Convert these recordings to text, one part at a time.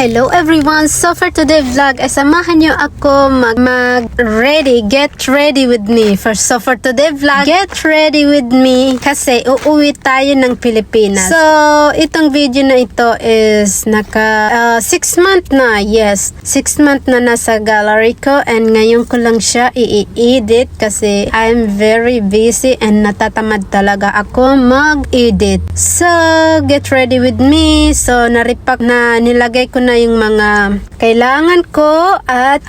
Hello everyone! So for today's vlog ay samahan niyo ako get ready with me. So for today's vlog, get ready with me kasi uuwi tayo ng Pilipinas. So itong video na ito is 6 month na. Yes, 6 month na nasa gallery ko and ngayon ko lang siya i-edit kasi I'm very busy and natatamad talaga ako mag-edit. So get ready with me. So naripak na nilagay ko na yung mga kailangan ko at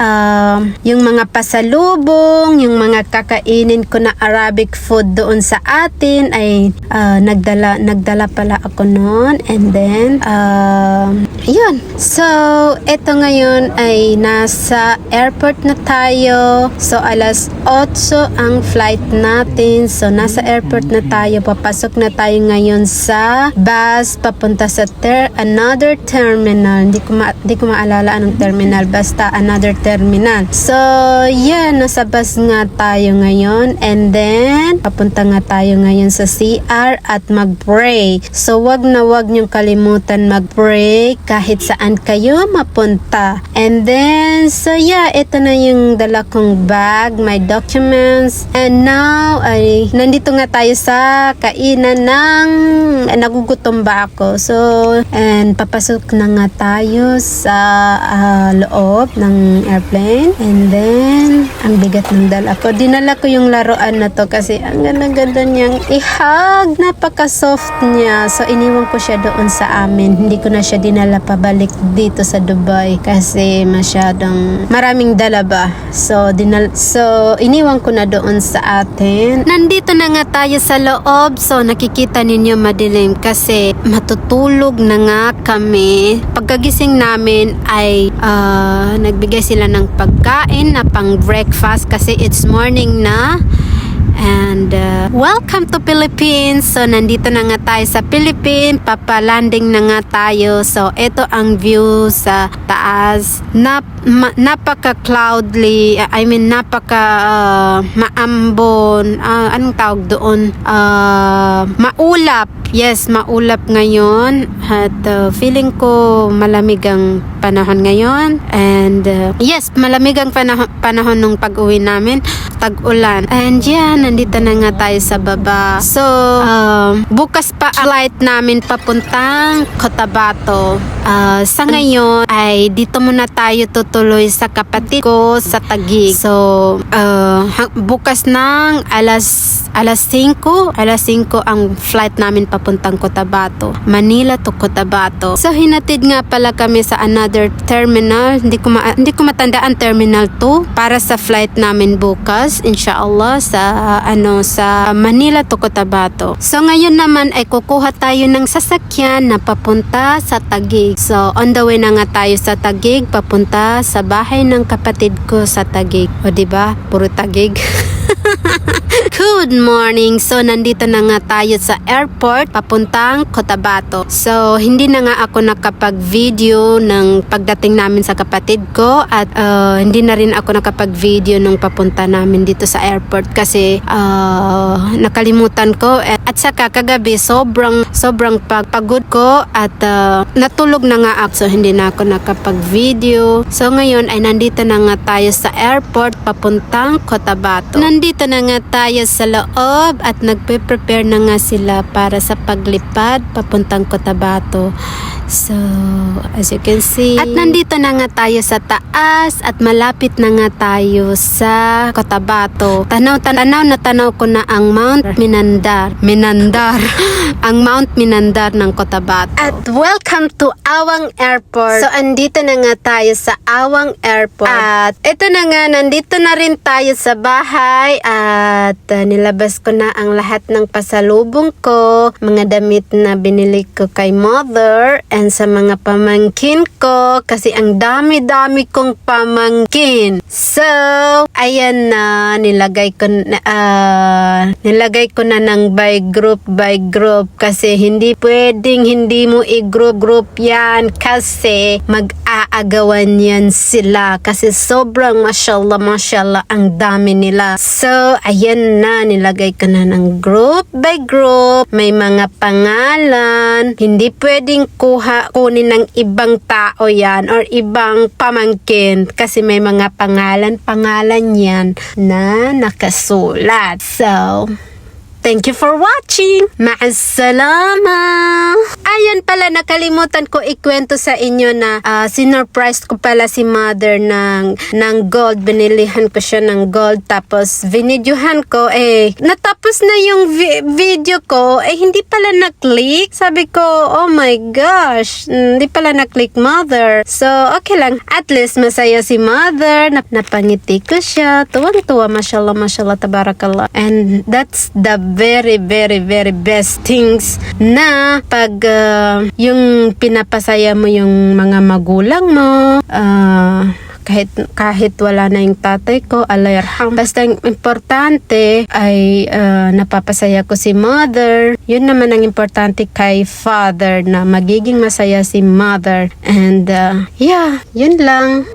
yung mga pasalubong, yung mga kakainin ko na Arabic food doon sa atin ay nagdala pala ako noon and then yun. So eto ngayon ay nasa airport na tayo. So alas 8 ang flight natin. So nasa airport na tayo. Papasok na tayo ngayon sa bus papunta sa another terminal. Hindi ko maalala anong terminal, basta another terminal. So yeah, nasa bus nga tayo ngayon and then papunta nga tayo ngayon sa CR at mag-pray. So wag niyong kalimutan mag-pray kahit saan kayo mapunta. And then so yeah, ito na yung dala kong bag, my documents, and now ay nandito nga tayo sa kainan ng nagugutom ba ako. So and papasok na nga tayo sa loob ng airplane and then ang bigat ng dala ko. Dinala ko yung laruan na to kasi ang ganda-ganda niyang ihag, napaka-soft niya. So iniwan ko siya doon sa amin. Hindi ko na siya dinala pabalik dito sa Dubai kasi masyadong maraming dala ba. So iniwan ko na doon sa atin. Nandito na nga tayo sa loob. So nakikita ninyo madilim kasi matutulog na nga kami. Pagkagising namin ay nagbigay sila ng pagkain na pang breakfast kasi it's morning na. And welcome to Philippines. So nandito na nga tayo sa Philippines. Papalanding na nga tayo. So ito ang view sa taas. Napaka-cloudly. I mean napaka maambon. Anong tawag doon? Maulap. Yes, maulap ngayon at feeling ko malamig ang panahon ngayon and yes, malamig ang panahon nung pag-uwi namin, tag-ulan. And yeah, nandito na nga tayo sa baba. So, bukas pa ang flight namin papuntang Cotabato. Sa ngayon ay dito muna tayo tutuloy sa kapatid ko sa Taguig. So, bukas ng alas 5 ang flight namin papuntang Cotabato. Manila to Cotabato. So hinatid nga pala kami sa another terminal. Hindi ko matandaan terminal 2 para sa flight namin bukas, inshallah sa Manila to Cotabato. So ngayon naman ay kukuha tayo ng sasakyan na papunta sa Taguig. So on the way na nga tayo sa Taguig papunta sa bahay ng kapatid ko sa Taguig. O diba? Puro Taguig. Good morning! So, nandito na nga tayo sa airport papuntang Cotabato. So, hindi na nga ako nakapag-video ng pagdating namin sa kapatid ko at hindi na rin ako nakapag-video nung papunta namin dito sa airport kasi nakalimutan ko at saka kagabi sobrang pagod ko at natulog na nga ako. So, hindi na ako nakapag-video. So, ngayon ay nandito na nga tayo sa airport papuntang Cotabato. Nandito na nga tayo sa loob at nagpe-prepare na nga sila para sa paglipad papuntang Cotabato. So, as you can see, at nandito na nga tayo sa taas at malapit na nga tayo sa Cotabato. Tanaw ko na ang Mount Minandar. Ang Mount Minandar ng Cotabato. At welcome to Awang Airport. So, andito na nga tayo sa Awang Airport. At ito na nga, nandito na rin tayo sa bahay at nilabas ko na ang lahat ng pasalubong ko, mga damit na binili ko kay mother and sa mga pamangkin ko kasi ang dami-dami kong pamangkin. So, ayan na, nilagay ko na ng by group kasi hindi pwedeng hindi mo i-group yan kasi nag-aagawan yan sila kasi sobrang mashallah ang dami nila. So, ayan na, nilagay ko na ng group by group. May mga pangalan. Hindi pwedeng kunin ng ibang tao yan or ibang pamangkin kasi may mga pangalan yan na nakasulat. So, thank you for watching. Ma'assalama. Ayan pala, nakalimutan ko ikwento sa inyo na sinurprise ko pala si mother ng gold. Binilihan ko siya ng gold tapos vinidyohan ko. Natapos na yung video ko. Hindi pala na-click. Sabi ko, oh my gosh. Hindi pala na-click mother. So, okay lang. At least masaya si mother. Napangiti ko siya. Tuwang-tuwa. Mashallah, tabarakallah. And that's the very best things na pag yung pinapasaya mo yung mga magulang mo, kahit wala na yung tatay ko, Allah yarham. Basta ang importante ay napapasaya ko si mother. Yun naman ang importante kay father, na magiging masaya si mother. And yeah, yun lang.